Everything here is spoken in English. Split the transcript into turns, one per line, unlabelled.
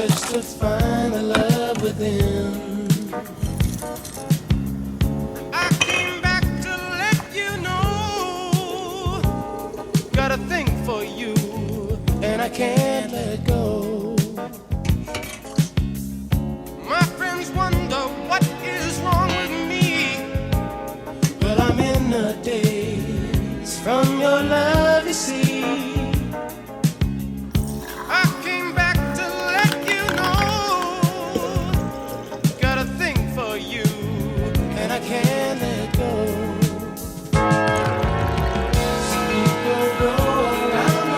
search to find the love within. I came back to let you know, got a thing for you, and I can't let it go.